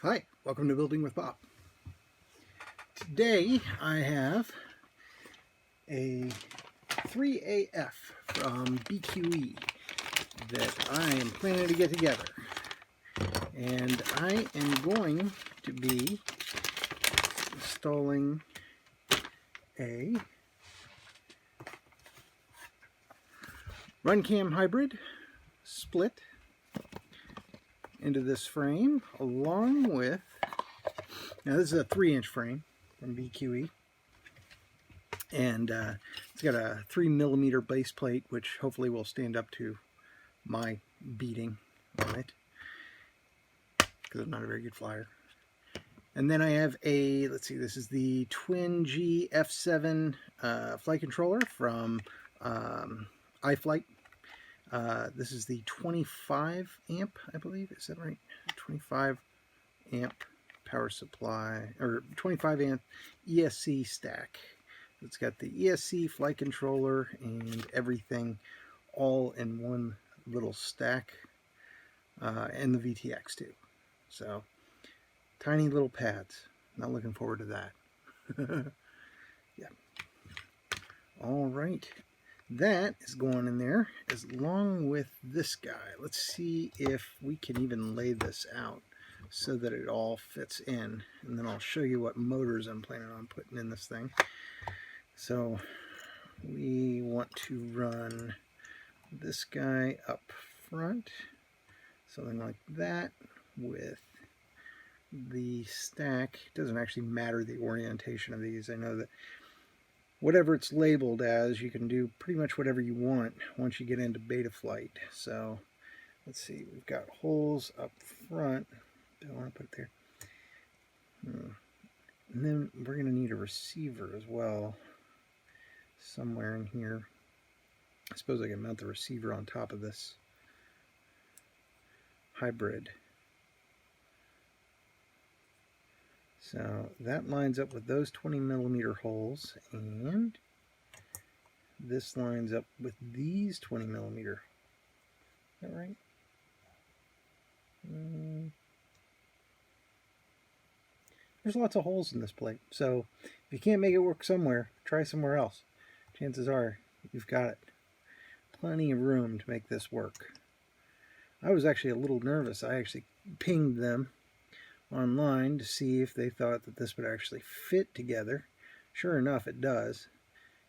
Hi, welcome to Building with Bob. Today I have a 3AF from BQE that I am planning to get together. And I am going to be installing a Runcam Hybrid split into this frame, along with, now this is a 3-inch frame from BQE, and it's got a 3mm base plate, which hopefully will stand up to my beating on it, because I'm not a very good flyer. And then I have a, let's see, this is the Twing F7 flight controller from iFlight. This is the 25 amp, I believe, is that right? 25 amp power supply, or 25 amp ESC stack. It's got the ESC flight controller and everything all in one little stack, and the VTX too. So, tiny little pads. Not looking forward to that. Yeah. All right. That is going in there, as along with this guy. Let's see if we can even lay this out so that it all fits in, and then I'll show you what motors I'm planning on putting in this thing. So we want to run this guy up front, something like that, with the stack. It doesn't actually matter the orientation of these. I know that whatever it's labeled as, you can do pretty much whatever you want once you get into beta flight. So let's see, we've got holes up front. Don't want to put it there. And then we're going to need a receiver as well, somewhere in here. I suppose I can mount the receiver on top of this hybrid. So that lines up with those 20mm holes, and this lines up with these 20mm. Is that right? There's lots of holes in this plate, so if you can't make it work somewhere, try somewhere else. Chances are you've got it. Plenty of room to make this work. I was actually a little nervous. I actually pinged them online to see if they thought that this would actually fit together. Sure enough, it does,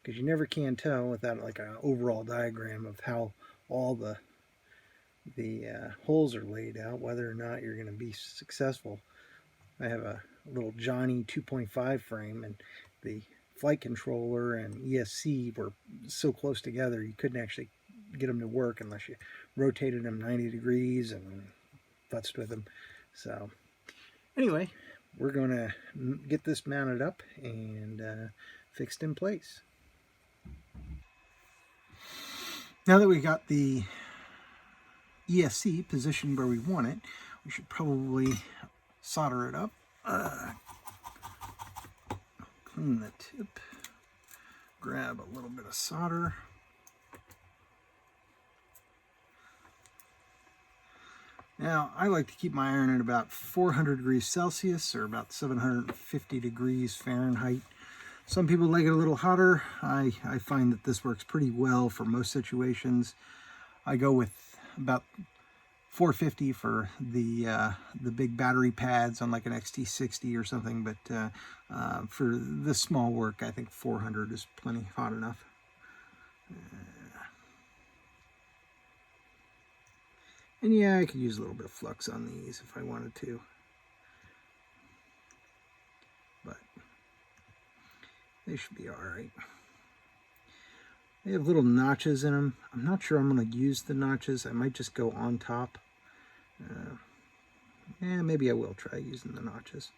because you never can tell without like an overall diagram of how all the holes are laid out, whether or not you're going to be successful. I have a little Johnny 2.5 frame, and the flight controller and ESC were so close together you couldn't actually get them to work unless you rotated them 90 degrees and futzed with them. So anyway, we're going to get this mounted up and fixed in place. Now that we got the ESC positioned where we want it, we should probably solder it up. Clean the tip. Grab a little bit of solder. Now, I like to keep my iron at about 400 degrees Celsius, or about 750 degrees Fahrenheit. Some people like it a little hotter. I find that this works pretty well for most situations. I go with about 450 for the big battery pads on like an XT60 or something, but for this small work, I think 400 is plenty hot enough. And yeah, I could use a little bit of flux on these if I wanted to. But they should be alright. They have little notches in them. I'm not sure I'm going to use the notches. I might just go on top. Yeah, maybe I will try using the notches.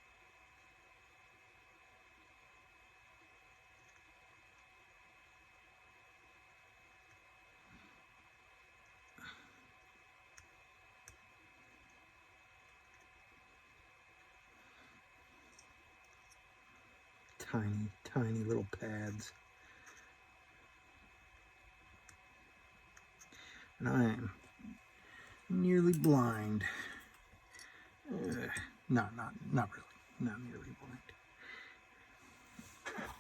Tiny, tiny little pads. And I am nearly blind. not really, not nearly blank.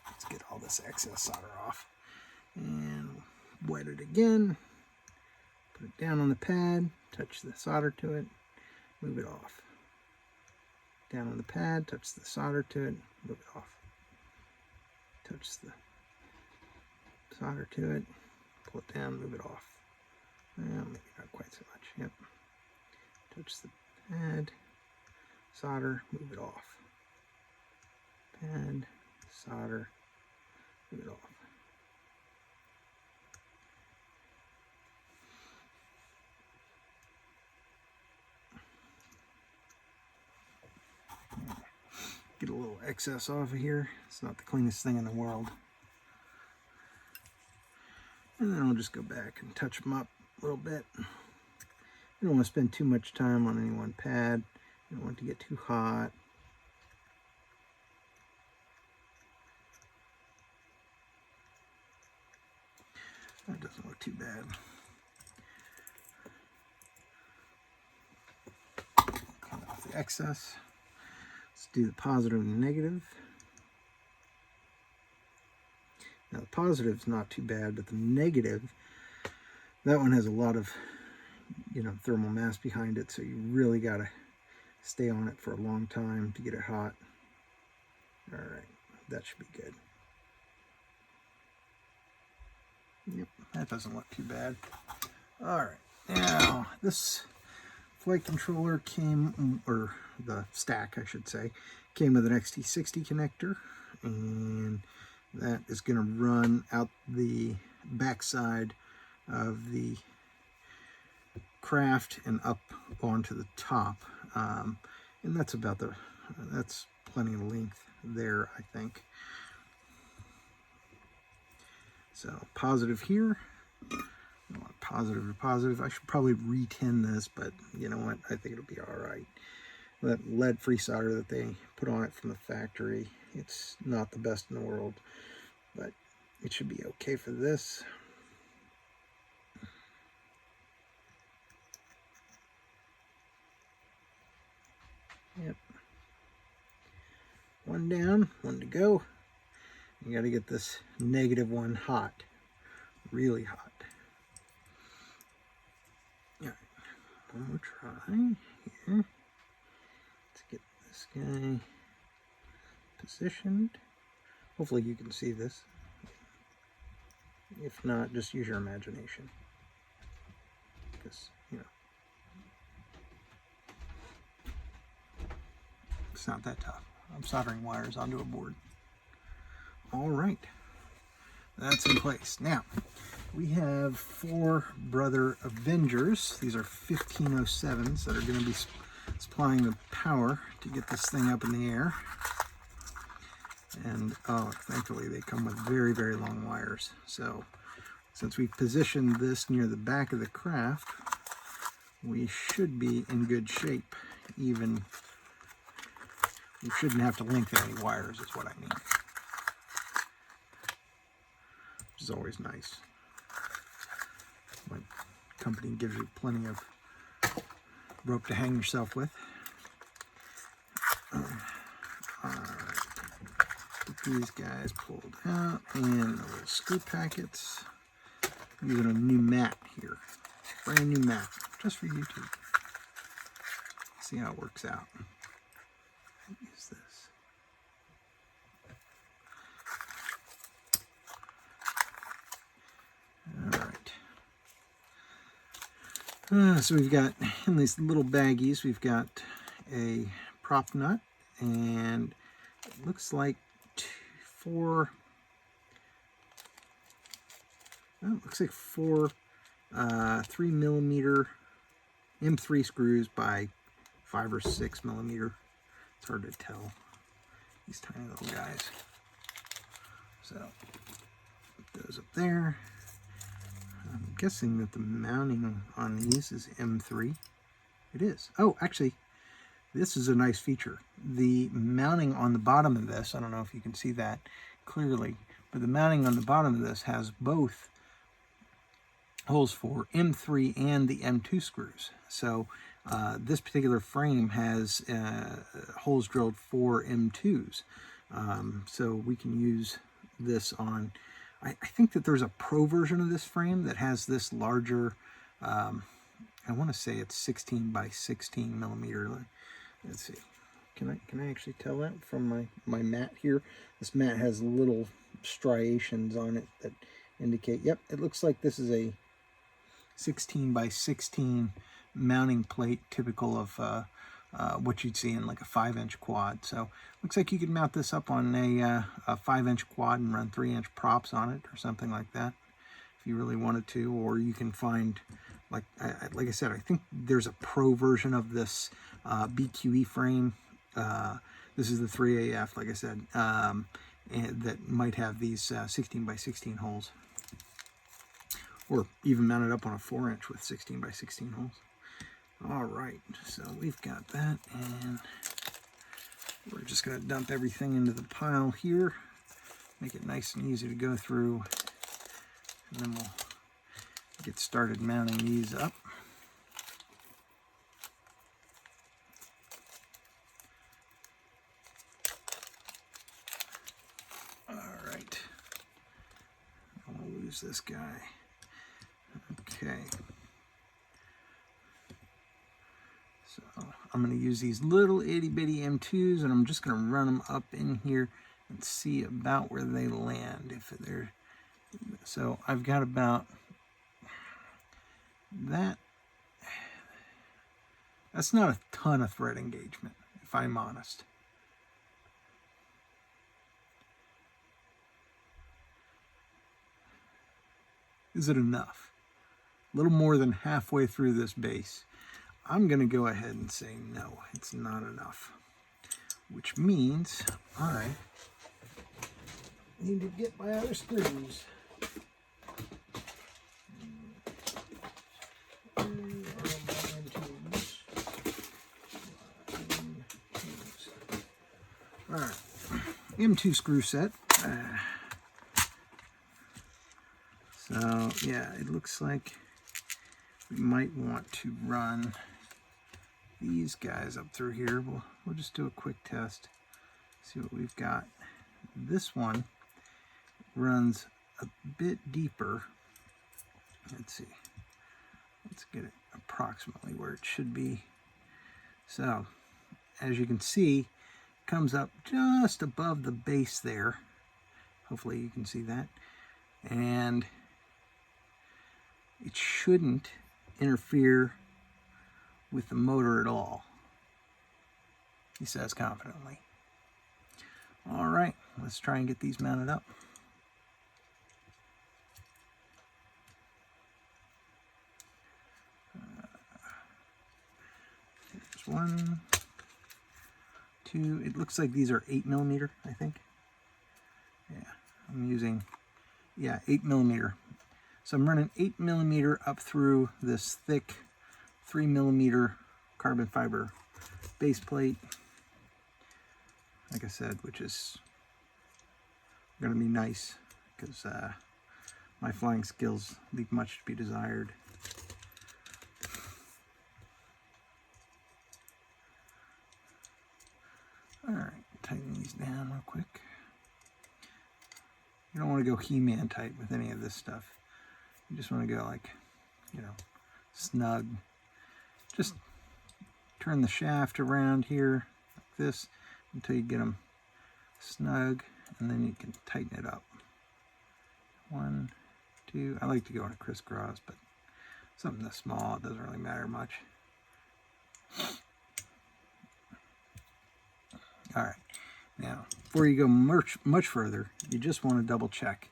Let's get all this excess solder off. And wet it again. Put it down on the pad, touch the solder to it, move it off. Down on the pad, touch the solder to it, move it off. Touch the solder to it, pull it down, move it off. Well, maybe not quite so much, yep. Touch the pad, solder, move it off. Pad, solder, move it off. Get a little excess off of here. It's not the cleanest thing in the world. And then I'll just go back and touch them up a little bit. You don't want to spend too much time on any one pad. You don't want it to get too hot. That doesn't look too bad. Cut off the excess. Let's do the positive and negative. Now the positive is not too bad, but the negative, that one has a lot of, thermal mass behind it, so you really got to stay on it for a long time to get it hot. All right, that should be good. Yep, that doesn't look too bad. All right, now this flight controller came, or the stack I should say, came with an XT60 connector, and that is going to run out the backside of the craft and up onto the top, and that's about that's plenty of length there, I think. So positive here, positive to positive. I should probably re-tin this, but you know what, I think it'll be all right. That lead-free solder that they put on it from the factory, it's not the best in the world, but it should be okay for this. Yep. One down, one to go. You got to get this negative one hot, really hot. All right, one more try here. Let's get this guy positioned. Hopefully you can see this. If not, just use your imagination. Because, it's not that tough. I'm soldering wires onto a board. All right, that's in place. Now, we have 4 Brother Avengers. These are 1507s that are going to be supplying the power to get this thing up in the air. And, oh, thankfully they come with very, very long wires. So, since we've positioned this near the back of the craft, we should be in good shape. Even, you shouldn't have to lengthen any wires, is what I mean. Which is always nice. My company gives you plenty of rope to hang yourself with. All right. Get these guys pulled out and the little screw packets. I'm using a new mat here. Brand new mat. Just for YouTube. See how it works out. What is this? So we've got, in these little baggies, we've got a prop nut, and it looks like 4 3mm M3 screws by 5 or 6mm. It's hard to tell, these tiny little guys. So, put those up there. I'm guessing that the mounting on these is M3. It is. Oh, actually, this is a nice feature. The mounting on the bottom of this, I don't know if you can see that clearly, but the mounting on the bottom of this has both holes for M3 and the M2 screws. So this particular frame has holes drilled for M2s. So we can use this on, I think that there's a Pro version of this frame that has this larger, I want to say it's 16 by 16 millimeter. Let's see. Can I actually tell that from my mat here? This mat has little striations on it that indicate, yep, it looks like this is a 16 by 16 mounting plate, typical of what you'd see in like a 5-inch quad. So looks like you could mount this up on a 5-inch quad and run 3-inch props on it or something like that if you really wanted to. Or you can find, like I said, I think there's a Pro version of this BQE frame. This is the 3AF, like I said, and that might have these 16 by 16 holes, or even mounted up on a 4-inch with 16 by 16 holes. All right, so we've got that, and we're just going to dump everything into the pile here, make it nice and easy to go through, and then we'll get started mounting these up. All right, I'll lose this guy. Okay. So I'm going to use these little itty bitty M2s, and I'm just going to run them up in here and see about where they land. If they're, so I've got about that. That's not a ton of thread engagement, if I'm honest. Is it enough? A little more than halfway through this base. I'm going to go ahead and say no, it's not enough. Which means I need to get my other screws. Alright, M2 screw set. So yeah, it looks like we might want to run these guys up through here. We'll just do a quick test, see what we've got. This one runs a bit deeper. Let's see. Let's get it approximately where it should be. So, as you can see, it comes up just above the base there. Hopefully you can see that. And it shouldn't interfere with the motor at all, he says confidently. All right, let's try and get these mounted up. There's 1, 2, it looks like these are 8mm, I think. Yeah, I'm using, 8mm. So I'm running 8mm up through this thick 3mm carbon fiber base plate, like I said, which is going to be nice because my flying skills leave much to be desired. All right, tighten these down real quick. You don't want to go He-Man tight with any of this stuff. You just want to go like, snug. Just turn the shaft around here like this until you get them snug, and then you can tighten it up. 1, 2, I like to go in a crisscross, but something this small, it doesn't really matter much. All right, now before you go much further, you just want to double check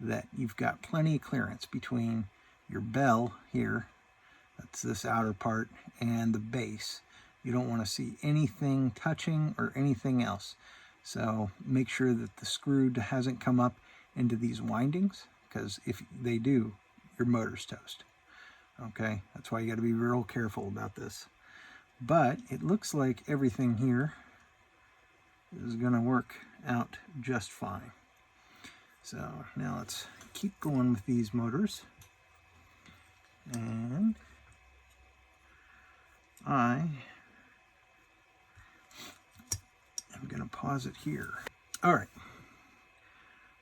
that you've got plenty of clearance between your bell here, that's this outer part, and the base. You don't want to see anything touching or anything else. So make sure that the screw hasn't come up into these windings, because if they do, your motor's toast. Okay, that's why you got to be real careful about this. But it looks like everything here is going to work out just fine. So now let's keep going with these motors. And I am going to pause it here. All right.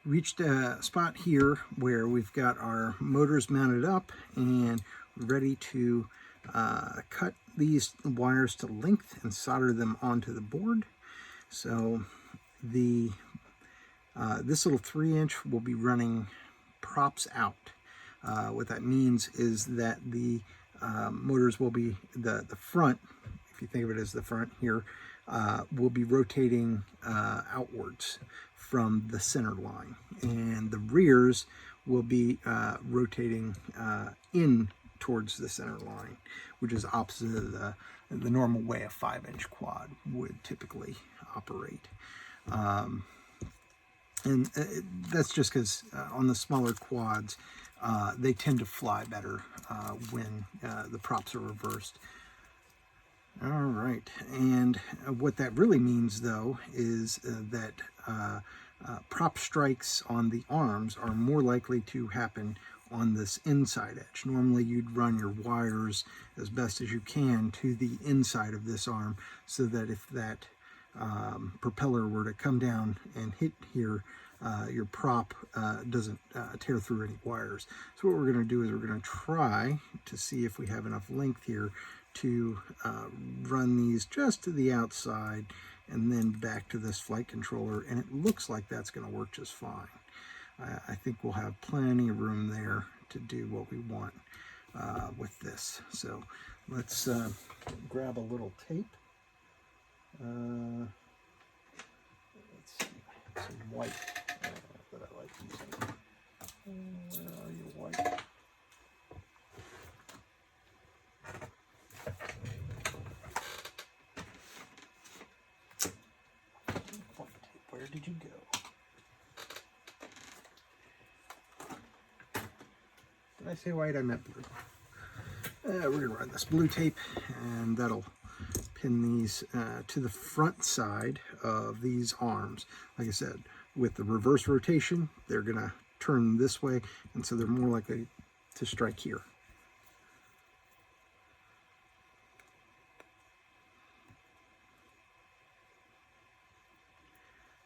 Reached a spot here where we've got our motors mounted up and ready to cut these wires to length and solder them onto the board. So the this little 3-inch will be running props out. What that means is that the motors will be, the front, if you think of it as the front here, will be rotating outwards from the center line, and the rears will be rotating in towards the center line, which is opposite of the normal way a 5-inch quad would typically operate. And that's just because on the smaller quads, they tend to fly better when the props are reversed. All right, and what that really means, though, is that prop strikes on the arms are more likely to happen on this inside edge. Normally, you'd run your wires as best as you can to the inside of this arm so that if that propeller were to come down and hit here, your prop doesn't tear through any wires. So what we're going to do is we're going to try to see if we have enough length here to run these just to the outside and then back to this flight controller, and it looks like that's going to work just fine. I think we'll have plenty of room there to do what we want with this. So let's grab a little tape. Let's see, some white that I like using. Where are you, white? Where did you go? Did I say white? I meant blue. We're going to run this blue tape, and that'll pin these to the front side of these arms. Like I said, with the reverse rotation, they're going to turn this way, and so they're more likely to strike here.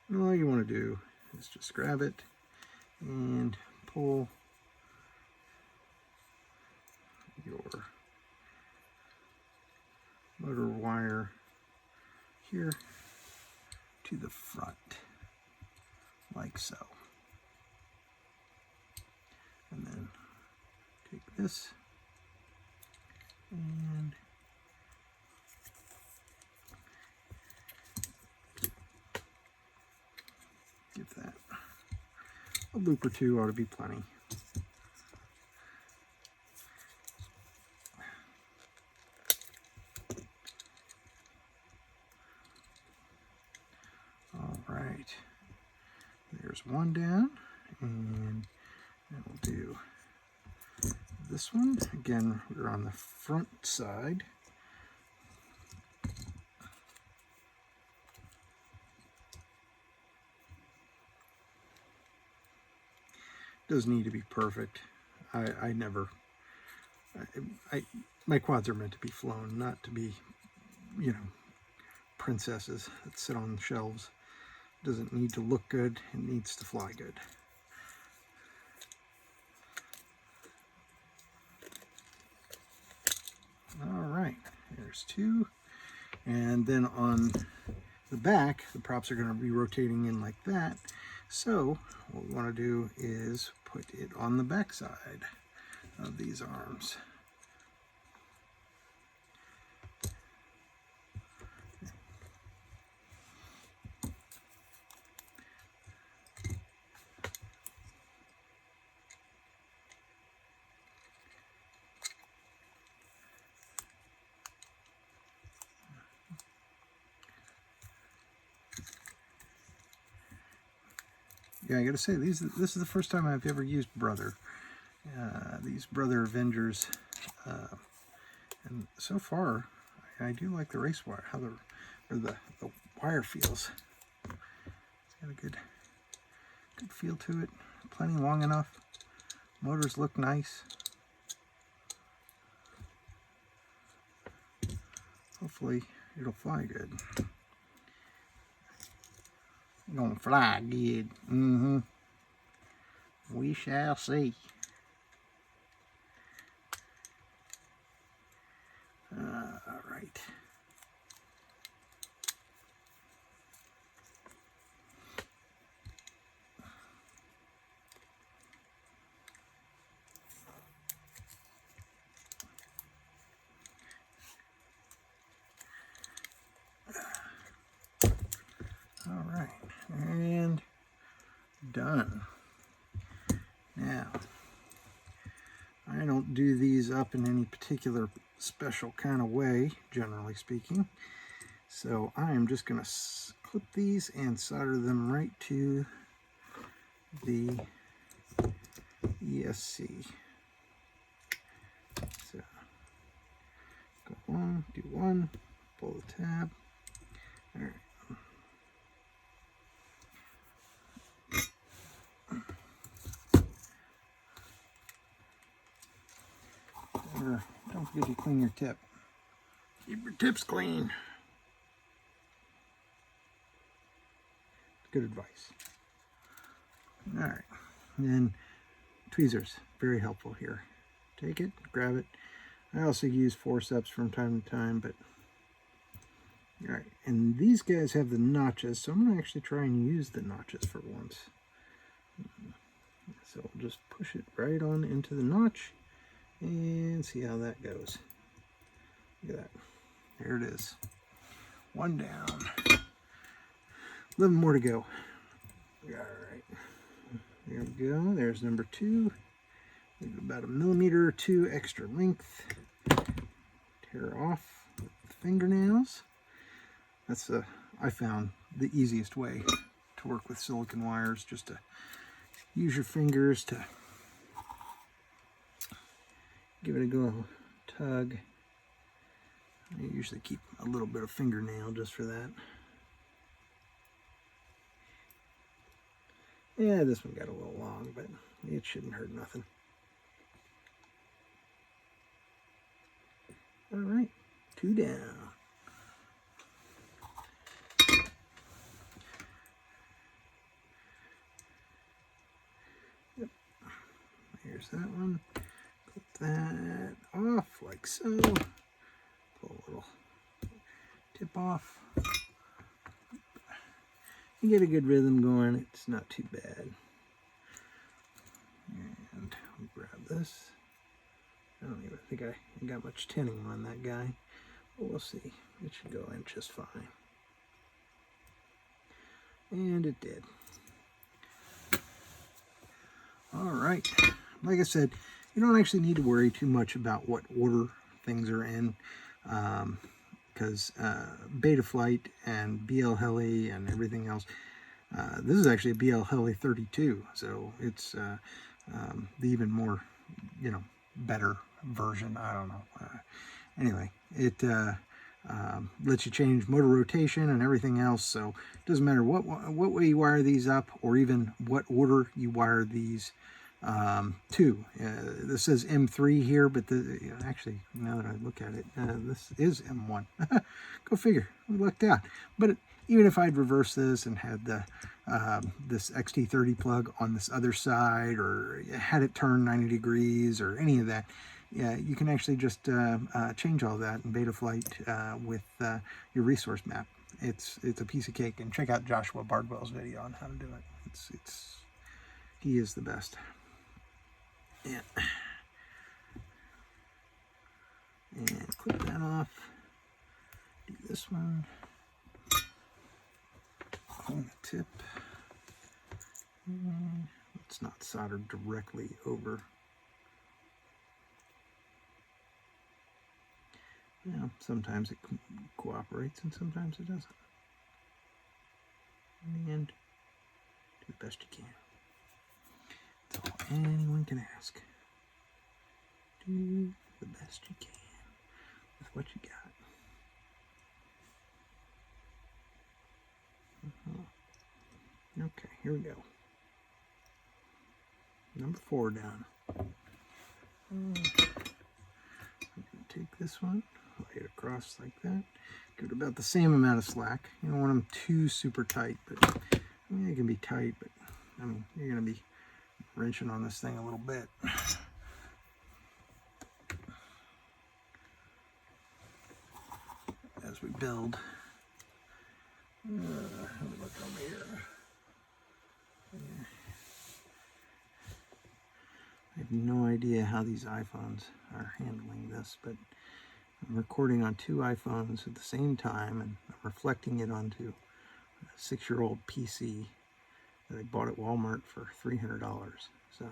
And all you want to do is just grab it and pull your motor wire here to the front, like so. And then take this and give that a loop or two, ought to be plenty. All right, there's one down, and we'll do this one. Again, we're on the front side. Doesn't need to be perfect. My quads are meant to be flown, not to be, you know, princesses that sit on shelves. Doesn't need to look good, it needs to fly good. All right, there's two. And then on the back, the props are going to be rotating in like that. So what we want to do is put it on the back side of these arms. Yeah, I gotta say, this is the first time I've ever used Brother. These Brother Avengers, and so far, I do like the race wire, how the wire feels. It's got a good feel to it. Plenty long enough. Motors look nice. Hopefully it'll fly good. It's gonna fly good. We shall see. All right. All right, and done. Now, I don't do these up in any particular special kind of way, generally speaking. So I am just going to clip these and solder them right to the ESC. So go one, do one, pull the tab. All right. Don't forget to clean your tip. Keep your tips clean. Good advice. All right, and then tweezers, very helpful here. Take it, grab it. I also use forceps from time to time, but all right. And these guys have the notches, so I'm gonna actually try and use the notches for once. So I'll just push it right on into the notch and see how that goes. Look at that. There it is. One down. 11 more to go. All right. There we go. There's number 2. Leave about 1 millimeter or 2 extra length. Tear off with the fingernails. That's I found the easiest way to work with silicon wires, just to use your fingers to give it a go tug. I usually keep a little bit of fingernail just for that. Yeah, this one got a little long, but it shouldn't hurt nothing. All right, 2 down. Yep, here's that one. Clip that off like so. Pull a little tip off. You get a good rhythm going, it's not too bad. And we'll grab this. I don't even think I got much tinning on that guy, but we'll see. It should go in just fine. And it did. All right, like I said, you don't actually need to worry too much about what order things are in, because Beta Flight and BL Heli and everything else, this is actually a BL Heli 32, so it's the even more, better version. I don't know. Anyway, it lets you change motor rotation and everything else, so it doesn't matter what way you wire these up, or even what order you wire these to. This says M3 here, but actually, now that I look at it, this is M1. Go figure, we lucked out. But even if I'd reversed this and had the this XT30 plug on this other side, or had it turned 90 degrees or any of that, yeah, you can actually just change all that in Betaflight with your resource map. It's a piece of cake, and check out Joshua Bardwell's video on how to do it. He is the best. Yeah. And clip that off. Do this one. On the tip. It's not soldered directly over. Yeah, sometimes it cooperates and sometimes it doesn't. In the end, do the best you can. That's all anyone can ask. Do the best you can with what you got. Okay, here we go. Number 4 down. I'm going to take this one, lay it across like that. Give it about the same amount of slack. You don't want them too super tight, but I mean, they can be tight, but I mean, you're going to be wrenching on this thing a little bit. As we build. Let me look over here. Yeah. I have no idea how these iPhones are handling this, but I'm recording on 2 iPhones at the same time, and I'm reflecting it onto a 6-year-old PC that I bought at Walmart for $300. So,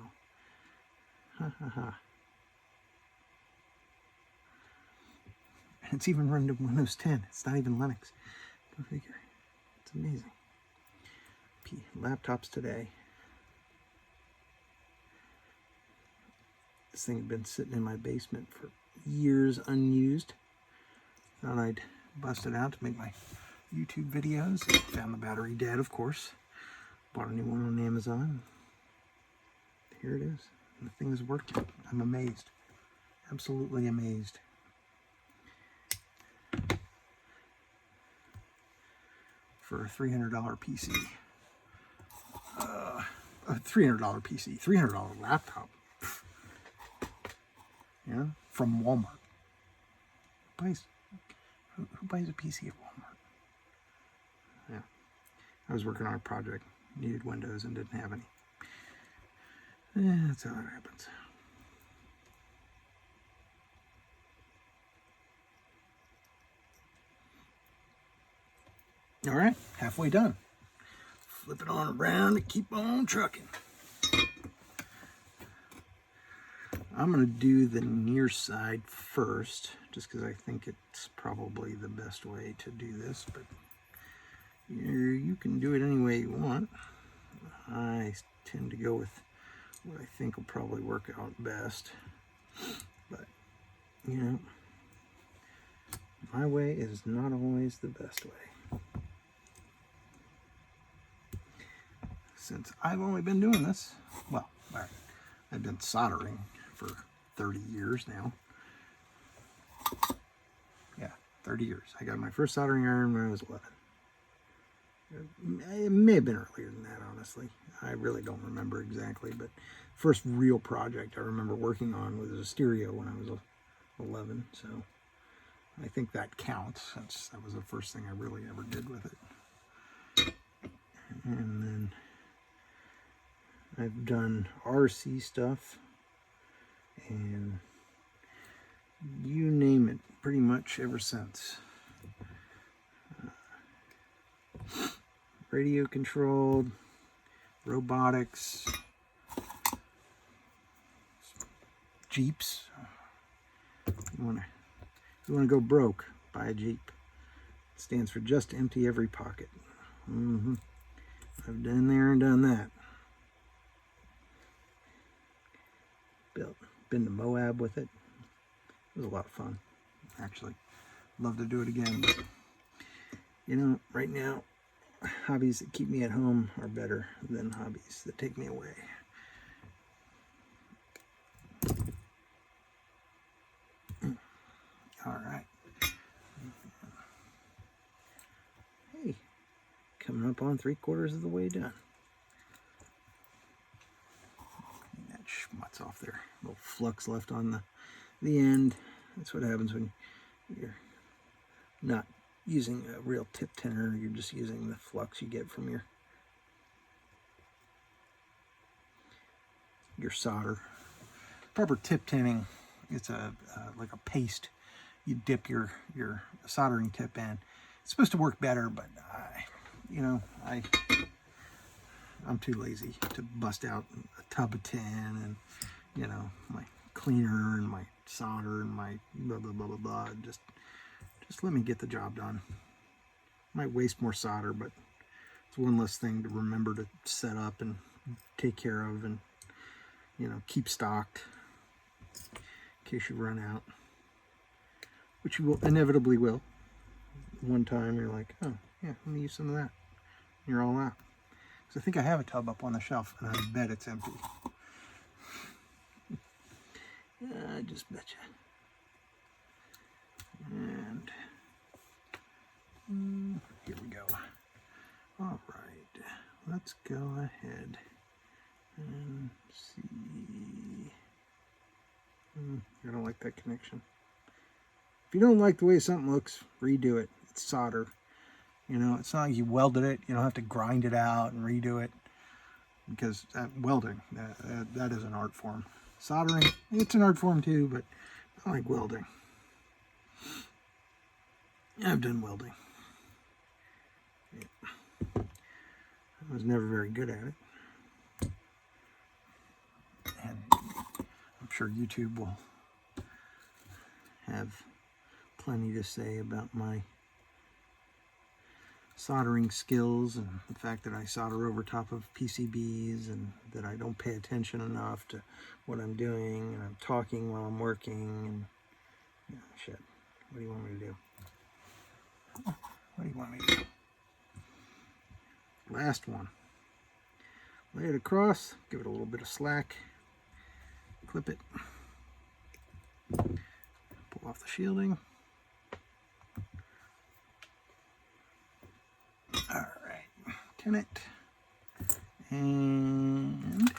ha ha ha. And it's even run to Windows 10. It's not even Linux. Go figure. It's amazing. Laptops today. This thing had been sitting in my basement for years unused. Thought I'd bust it out to make my YouTube videos. Found the battery dead, of course. Bought a new one on Amazon. Here it is. And the thing is working. I'm amazed. Absolutely amazed. For a $300 PC. A $300 PC. $300 laptop. Yeah, from Walmart. Who buys a PC at Walmart? Yeah, I was working on a project, needed Windows and didn't have any. Yeah, that's how that happens. All right, halfway done. Flip it on around and keep on trucking. I'm going to do the near side first, just because I think it's probably the best way to do this, but you can do it any way you want. I tend to go with what I think will probably work out best, but, you know, my way is not always the best way. Since I've only been doing this, well, I've been soldering for 30 years now. Yeah, 30 years. I got my first soldering iron when I was 11. It may have been earlier than that, honestly. I really don't remember exactly, but first real project I remember working on was a stereo when I was 11, so I think that counts, since that was the first thing I really ever did with it. And then I've done RC stuff, and you name it, pretty much ever since. Radio controlled, robotics, Jeeps. You want to go broke, buy a Jeep. It stands for just empty every pocket. I've done there and done that. Been to Moab with it. It was a lot of fun, actually. Love to do it again, but you know, right now, hobbies that keep me at home are better than hobbies that take me away. All right. Hey, coming up on 3/4 of the way done. Clean that schmutz off there. A little flux left on the end. That's what happens when you're not using a real tip tinner. You're just using the flux you get from your solder. Proper tip tinning, it's like a paste. You dip your soldering tip in. It's supposed to work better, but I'm too lazy to bust out a tub of tin and, you know, my cleaner and my solder and my blah blah blah blah blah. Just let me get the job done. Might waste more solder, but it's one less thing to remember to set up and take care of, and, you know, keep stocked in case you run out, which you will inevitably will. One time you're like, oh yeah, let me use some of that. And you're all out. So I think I have a tub up on the shelf, and I bet it's empty. I just bet you. And here we go. All right, let's go ahead and see. I don't like that connection. If you don't like the way something looks, redo it. It's solder. You know, it's not like you welded it. You don't have to grind it out and redo it. Because welding, that is an art form. Soldering, it's an art form too, but I like welding. I've done welding. Yeah. I was never very good at it. And I'm sure YouTube will have plenty to say about my soldering skills and the fact that I solder over top of PCBs and that I don't pay attention enough to what I'm doing and I'm talking while I'm working and shit. What do you want me to do? What do you want me to do? Last one. Lay it across, give it a little bit of slack, clip it, pull off the shielding. All right, tin it, and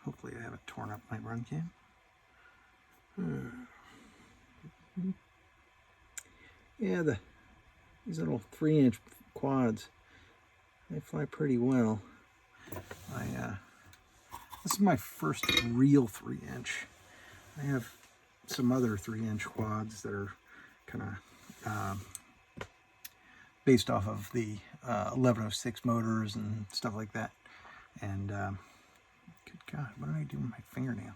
hopefully I haven't torn up my Runcam. Yeah, these little 3-inch quads, they fly pretty well. This is my first real 3-inch. I have some other 3-inch quads that are kind of based off of the 1106 motors and stuff like that. And good God, what did I do with my fingernail?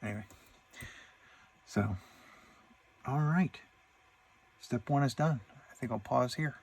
Anyway, so all right, step 1 is done. I think I'll pause here.